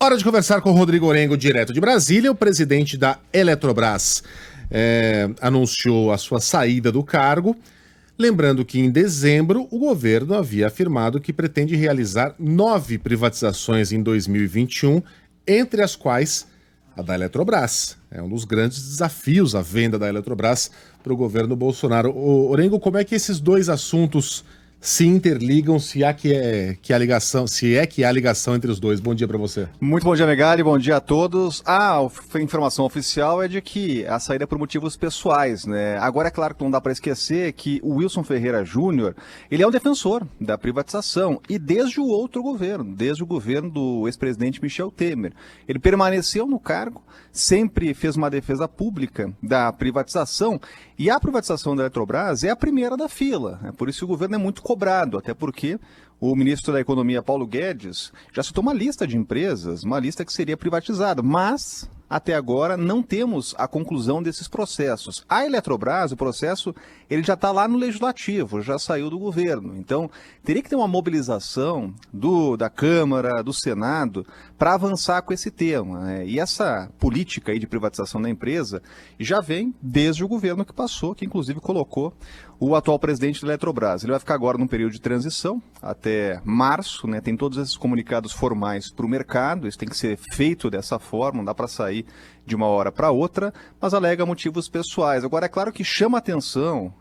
Hora de conversar com o Rodrigo Orengo, direto de Brasília. O presidente da Eletrobras anunciou a sua saída do cargo. Lembrando que em dezembro o governo havia afirmado que pretende realizar 9 privatizações em 2021, entre as quais a da Eletrobras. É um dos grandes desafios a venda da Eletrobras para o governo Bolsonaro. Orengo, como é que esses dois assuntos se interligam, se há ligação entre os dois? Bom dia para você. Muito bom dia, Megali, bom dia a todos. A informação oficial é de que a saída é por motivos pessoais, né? Agora é claro que não dá para esquecer que o Wilson Ferreira Júnior, ele é um defensor da privatização e desde o outro governo, desde o governo do ex-presidente Michel Temer. Ele permaneceu no cargo, sempre fez uma defesa pública da privatização e a privatização da Eletrobras é a primeira da fila. É por isso que o governo é muito cobrado, até porque o ministro da Economia, Paulo Guedes, já citou uma lista de empresas, uma lista que seria privatizada, mas até agora não temos a conclusão desses processos. A Eletrobras, o processo, ele já está lá no Legislativo, já saiu do governo. Então, teria que ter uma mobilização da Câmara, do Senado, para avançar com esse tema, né? E essa política aí de privatização da empresa já vem desde o governo que passou, que inclusive colocou o atual presidente da Eletrobras. Ele vai ficar agora num período de transição, até março, né? Tem todos esses comunicados formais para o mercado, isso tem que ser feito dessa forma, não dá para sair de uma hora para outra, mas alega motivos pessoais. Agora, é claro que chama atenção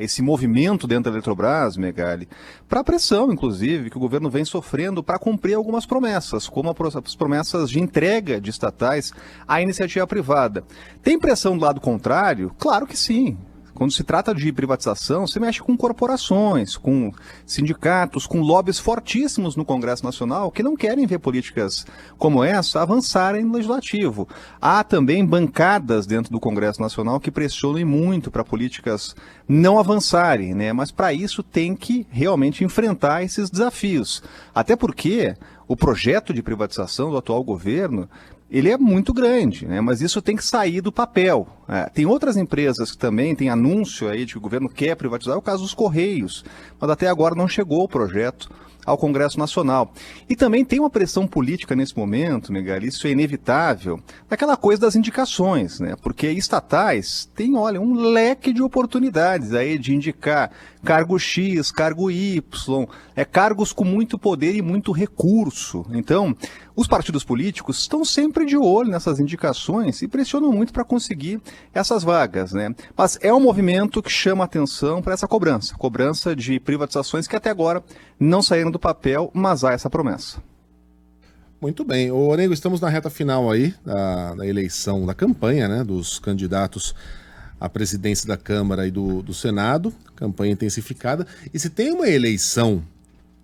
esse movimento dentro da Eletrobras, Megali, para a pressão, inclusive, que o governo vem sofrendo para cumprir algumas promessas, como as promessas de entrega de estatais à iniciativa privada. Tem pressão do lado contrário? Claro que sim. Quando se trata de privatização, você mexe com corporações, com sindicatos, com lobbies fortíssimos no Congresso Nacional que não querem ver políticas como essa avançarem no Legislativo. Há também bancadas dentro do Congresso Nacional que pressionem muito para políticas não avançarem, né? Mas para isso tem que realmente enfrentar esses desafios. Até porque o projeto de privatização do atual governo, ele é muito grande, né? Mas isso tem que sair do papel. Tem outras empresas que também têm anúncio aí de que o governo quer privatizar, é o caso dos Correios, mas até agora não chegou o projeto ao Congresso Nacional. E também tem uma pressão política nesse momento, Megali, isso é inevitável, daquela coisa das indicações, né? Porque estatais têm, olha, um leque de oportunidades aí de indicar cargo X, cargo Y, cargos com muito poder e muito recurso. Então, os partidos políticos estão sempre de olho nessas indicações e pressionam muito para conseguir essas vagas, né? Mas é um movimento que chama atenção para essa cobrança de privatizações que até agora não saíram do papel, mas há essa promessa. Muito bem. Ô, Orengo, estamos na reta final aí da eleição, da campanha, né, dos candidatos à presidência da Câmara e do Senado, campanha intensificada. E se tem uma eleição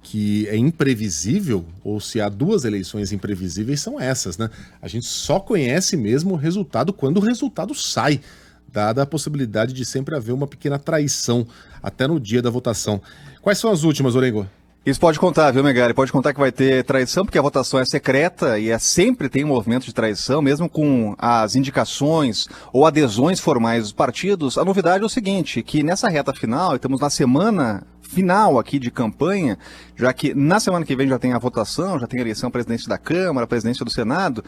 que é imprevisível, ou se há duas eleições imprevisíveis, são essas, né? A gente só conhece mesmo o resultado quando o resultado sai, dada a possibilidade de sempre haver uma pequena traição até no dia da votação. Quais são as últimas, Orengo? Isso pode contar, viu, Megali? Pode contar que vai ter traição, porque a votação é secreta e sempre tem um movimento de traição, mesmo com as indicações ou adesões formais dos partidos. A novidade é o seguinte, que nessa reta final, estamos na semana final aqui de campanha, já que na semana que vem já tem a votação, já tem a eleição presidente da Câmara, presidência do Senado.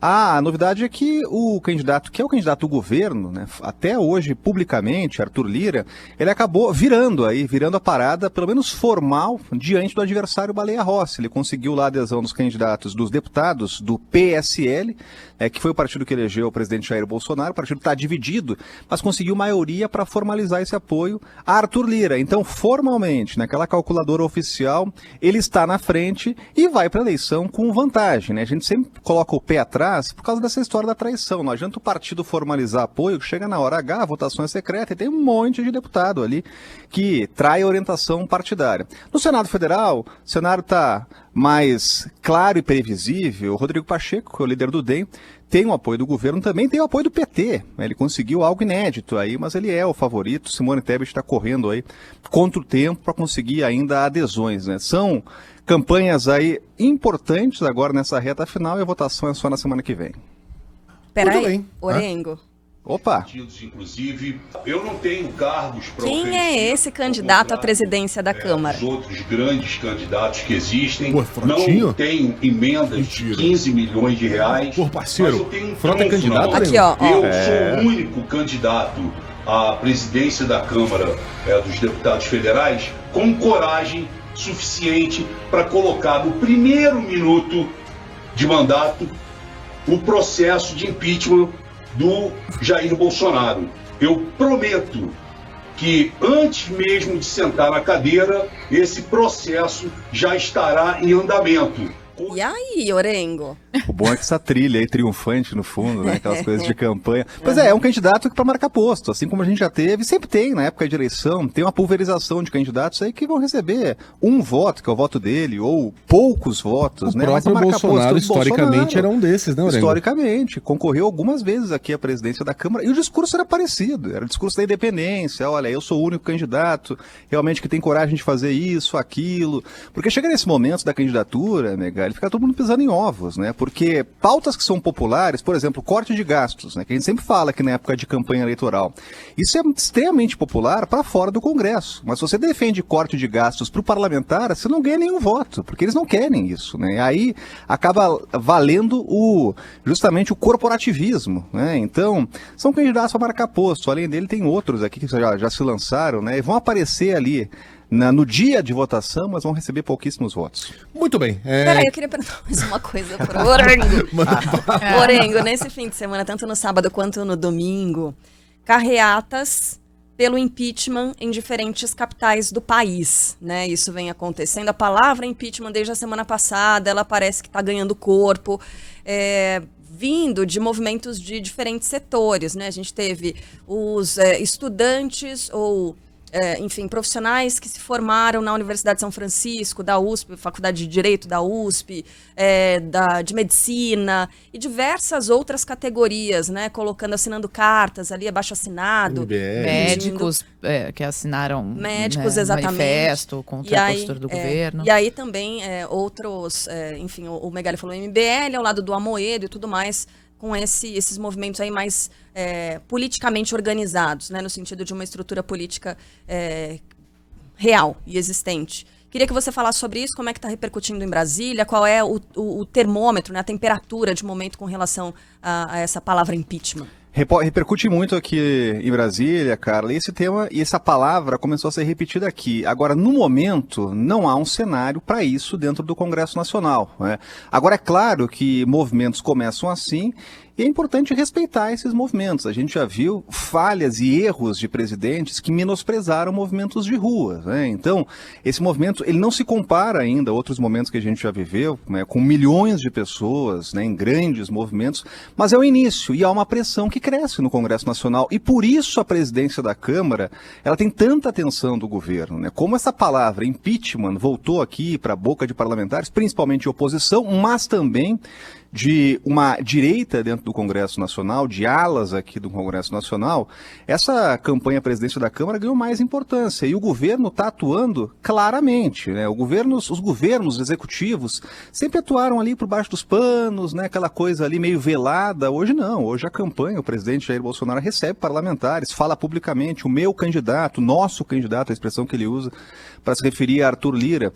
A novidade é que o candidato, que é o candidato do governo, né, até hoje publicamente, Arthur Lira, ele acabou virando a parada, pelo menos formal, diante do adversário Baleia Rossi. Ele conseguiu lá a adesão dos candidatos, dos deputados do PSL, que foi o partido que elegeu o presidente Jair Bolsonaro. O partido está dividido, mas conseguiu maioria para formalizar esse apoio a Arthur Lira. Então, formalmente, naquela calculadora oficial, ele está na frente e vai para a eleição com vantagem, né? A gente sempre coloca o pé atrás por causa dessa história da traição. Não adianta o partido formalizar apoio, que chega na hora H, a votação é secreta e tem um monte de deputado ali que trai a orientação partidária. No Senado Federal, o cenário está mais claro e previsível. O Rodrigo Pacheco, que é o líder do DEM, tem o apoio do governo, também tem o apoio do PT. Ele conseguiu algo inédito aí, mas ele é o favorito. Simone Tebet está correndo aí contra o tempo para conseguir ainda adesões, né? São campanhas aí importantes agora nessa reta final e a votação é só na semana que vem. Peraí, Orengo. Opa! Partidos, inclusive, eu não tenho cargos para oferecer. Quem é esse candidato à presidência da Câmara? Os outros grandes candidatos que existem. Pô, Frotinho? Não tenho emendas Mentira. de 15 milhões de reais. Pô, parceiro, mas eu tenho um Frota é trunfo candidato, na mão. Aqui, ó. Eu sou o único candidato à presidência da Câmara dos Deputados Federais com coragem suficiente para colocar no primeiro minuto de mandato o processo de impeachment do Jair Bolsonaro. Eu prometo que antes mesmo de sentar na cadeira, esse processo já estará em andamento. E aí, Orengo? O bom é que essa trilha aí triunfante no fundo, né? Aquelas coisas de campanha. Pois é um candidato que para marcar posto, assim como a gente já teve, sempre tem na época de eleição, tem uma pulverização de candidatos aí que vão receber um voto, que é o voto dele, ou poucos votos, O né? próprio Bolsonaro, historicamente, era um desses, né, Orengo? Historicamente, concorreu algumas vezes aqui à presidência da Câmara, e o discurso era parecido, era o discurso da independência, olha, eu sou o único candidato, realmente que tem coragem de fazer isso, aquilo, porque chega nesse momento da candidatura, né, ele fica todo mundo pisando em ovos, né? Porque pautas que são populares, por exemplo, corte de gastos, né? Que a gente sempre fala aqui na época de campanha eleitoral. Isso é extremamente popular para fora do Congresso. Mas se você defende corte de gastos para o parlamentar, você não ganha nenhum voto, porque eles não querem isso, né? Aí acaba valendo justamente o corporativismo, né? Então, são candidatos para marcar posto. Além dele, tem outros aqui que já se lançaram, né? E vão aparecer ali no dia de votação, mas vão receber pouquíssimos votos. Muito bem. Peraí, eu queria perguntar mais uma coisa pro Orengo. Orengo, nesse fim de semana, tanto no sábado quanto no domingo, carreatas pelo impeachment em diferentes capitais do país, né? Isso vem acontecendo. A palavra impeachment desde a semana passada, ela parece que está ganhando corpo, vindo de movimentos de diferentes setores, né? A gente teve os estudantes ou enfim, profissionais que se formaram na Universidade de São Francisco, da USP, Faculdade de Direito da USP, de Medicina e diversas outras categorias, né? Colocando, assinando cartas ali, abaixo-assinado. MBL. Médicos que assinaram Médicos, né, exatamente. manifesto contra a postura do governo. E aí também outros, enfim, o Megali falou MBL, ao lado do Amoedo e tudo mais, com esses movimentos aí mais politicamente organizados, né, no sentido de uma estrutura política real e existente. Queria que você falasse sobre isso, como é que está repercutindo em Brasília, qual é o termômetro, né, a temperatura de momento com relação a essa palavra impeachment. Repercute muito aqui em Brasília, Carla, e esse tema e essa palavra começou a ser repetida aqui. Agora, no momento, não há um cenário para isso dentro do Congresso Nacional, né? Agora, é claro que movimentos começam assim, e é importante respeitar esses movimentos. A gente já viu falhas e erros de presidentes que menosprezaram movimentos de rua, né? Então, esse movimento ele não se compara ainda a outros momentos que a gente já viveu, né, com milhões de pessoas, né, em grandes movimentos, mas é o início e há uma pressão que cresce no Congresso Nacional. E por isso a presidência da Câmara ela tem tanta atenção do governo, né? Como essa palavra impeachment voltou aqui para a boca de parlamentares, principalmente de oposição, mas também de uma direita dentro do Congresso Nacional, de alas aqui do Congresso Nacional, essa campanha à presidência da Câmara ganhou mais importância e o governo está atuando claramente, né? Os governos executivos sempre atuaram ali por baixo dos panos, né? Aquela coisa ali meio velada. Hoje não, hoje a campanha, o presidente Jair Bolsonaro recebe parlamentares, fala publicamente, o meu candidato, nosso candidato, a expressão que ele usa para se referir a Arthur Lira,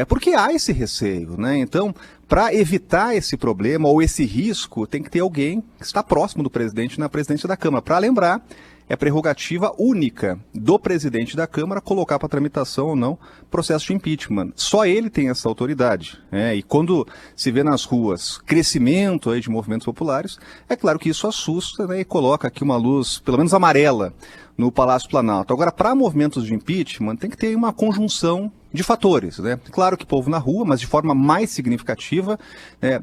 porque há esse receio, né? Então, para evitar esse problema ou esse risco, tem que ter alguém que está próximo do presidente na presidência da Câmara. Para lembrar, é prerrogativa única do presidente da Câmara colocar para tramitação ou não processo de impeachment. Só ele tem essa autoridade, né? E quando se vê nas ruas crescimento aí de movimentos populares, é claro que isso assusta, né? E coloca aqui uma luz, pelo menos amarela, no Palácio Planalto. Agora, para movimentos de impeachment, tem que ter uma conjunção de fatores, né? Claro que povo na rua, mas de forma mais significativa, né?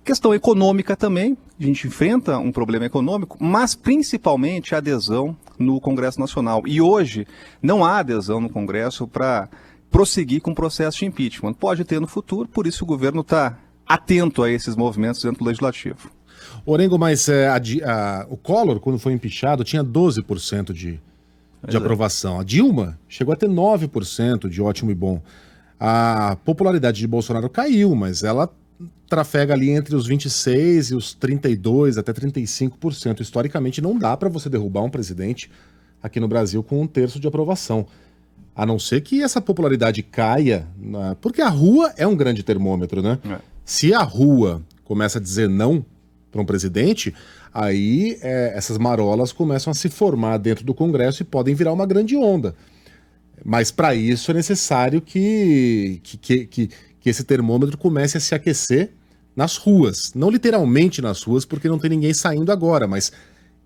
Questão econômica também, a gente enfrenta um problema econômico, mas principalmente a adesão no Congresso Nacional. E hoje não há adesão no Congresso para prosseguir com o processo de impeachment. Pode ter no futuro, por isso o governo está atento a esses movimentos dentro do Legislativo. Orengo, mas o Collor, quando foi impeachado, tinha 12% de aprovação. A Dilma chegou a ter 9% de ótimo e bom. A popularidade de Bolsonaro caiu, mas ela trafega ali entre os 26% e os 32%, até 35%. Historicamente, não dá para você derrubar um presidente aqui no Brasil com 1/3 de aprovação. A não ser que essa popularidade caia, porque a rua é um grande termômetro, né? Se a rua começa a dizer não para um presidente, aí essas marolas começam a se formar dentro do Congresso e podem virar uma grande onda. Mas para isso é necessário que esse termômetro comece a se aquecer nas ruas. Não literalmente nas ruas, porque não tem ninguém saindo agora, mas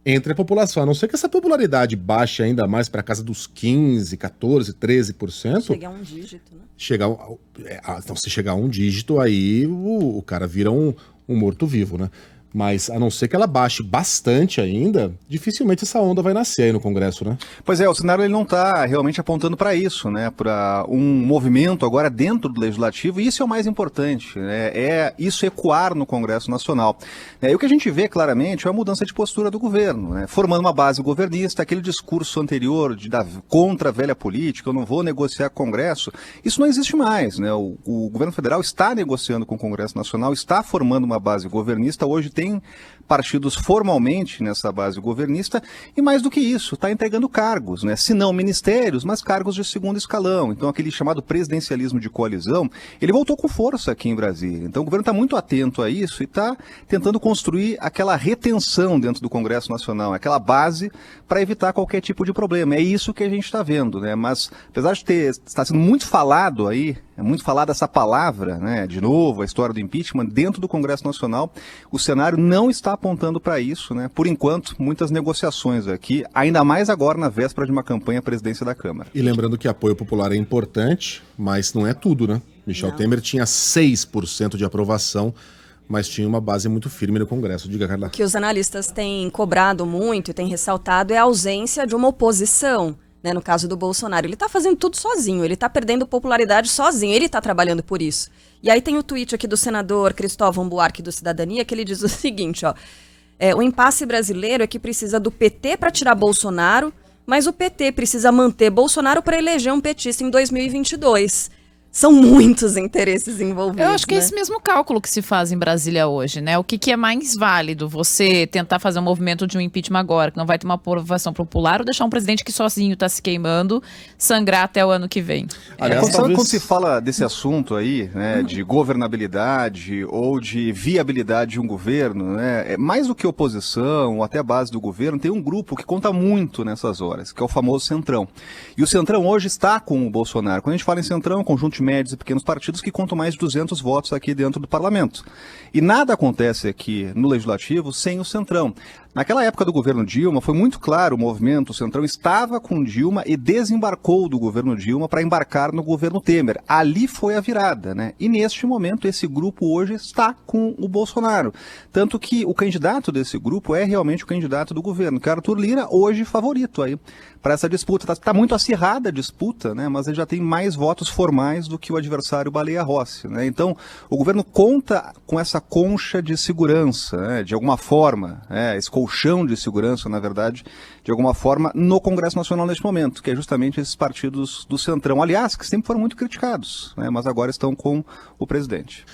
entre a população. A não ser que essa popularidade baixe ainda mais para casa dos 15%, 14%, 13%. Chegar a um dígito, né? Então, se chegar a um dígito, aí o cara vira um morto-vivo, né? Mas, a não ser que ela baixe bastante ainda, dificilmente essa onda vai nascer aí no Congresso, né? Pois é, o cenário ele não está realmente apontando para isso, né? Para um movimento agora dentro do Legislativo, e isso é o mais importante, né? É isso ecoar no Congresso Nacional. E o que a gente vê claramente é a mudança de postura do governo, né? Formando uma base governista, aquele discurso anterior contra a velha política, eu não vou negociar com o Congresso, isso não existe mais, né? O governo federal está negociando com o Congresso Nacional, está formando uma base governista, hoje tem partidos formalmente nessa base governista e, mais do que isso, está entregando cargos, né? Se não ministérios, mas cargos de segundo escalão. Então, aquele chamado presidencialismo de coalizão, ele voltou com força aqui em Brasília. Então, o governo está muito atento a isso e está tentando construir aquela retenção dentro do Congresso Nacional, aquela base para evitar qualquer tipo de problema. É isso que a gente está vendo, né? Mas, apesar de estar sendo muito falado aí, é muito falada essa palavra, né? De novo, a história do impeachment, dentro do Congresso Nacional, o cenário não está apontando para isso, né? Por enquanto, muitas negociações aqui, ainda mais agora na véspera de uma campanha à presidência da Câmara. E lembrando que apoio popular é importante, mas não é tudo, né? Michel Temer tinha 6% de aprovação, mas tinha uma base muito firme no Congresso. Diga, Carla. O que os analistas têm cobrado muito e têm ressaltado é a ausência de uma oposição. Né, no caso do Bolsonaro, ele está fazendo tudo sozinho, ele está perdendo popularidade sozinho, ele está trabalhando por isso. E aí tem o tweet aqui do senador Cristóvão Buarque do Cidadania, que ele diz o seguinte, ó, o impasse brasileiro é que precisa do PT para tirar Bolsonaro, mas o PT precisa manter Bolsonaro para eleger um petista em 2022. São muitos interesses envolvidos. Eu acho que né? é esse mesmo cálculo que se faz em Brasília hoje, né? O que é mais válido? Você tentar fazer um movimento de um impeachment agora, que não vai ter uma aprovação popular, ou deixar um presidente que sozinho está se queimando, sangrar até o ano que vem? Aliás, quando se fala desse assunto aí, né, de governabilidade ou de viabilidade de um governo, né, mais do que oposição ou até a base do governo, tem um grupo que conta muito nessas horas, que é o famoso Centrão. E o Centrão hoje está com o Bolsonaro. Quando a gente fala em Centrão, é um conjunto de médios e pequenos partidos que contam mais de 200 votos aqui dentro do parlamento. E nada acontece aqui no Legislativo sem o Centrão. Naquela época do governo Dilma, foi muito claro o movimento, o Centrão estava com Dilma e desembarcou do governo Dilma para embarcar no governo Temer. Ali foi a virada, né? E neste momento, esse grupo hoje está com o Bolsonaro. Tanto que o candidato desse grupo é realmente o candidato do governo, que é Arthur Lira, hoje favorito aí para essa disputa. Está muito acirrada a disputa, né? Mas ele já tem mais votos formais do que o adversário Baleia Rossi, né? Então, o governo conta com essa concha de segurança, né? De alguma forma, esse colchão de segurança, na verdade, de alguma forma, no Congresso Nacional neste momento, que é justamente esses partidos do Centrão, aliás, que sempre foram muito criticados, né? Mas agora estão com o presidente.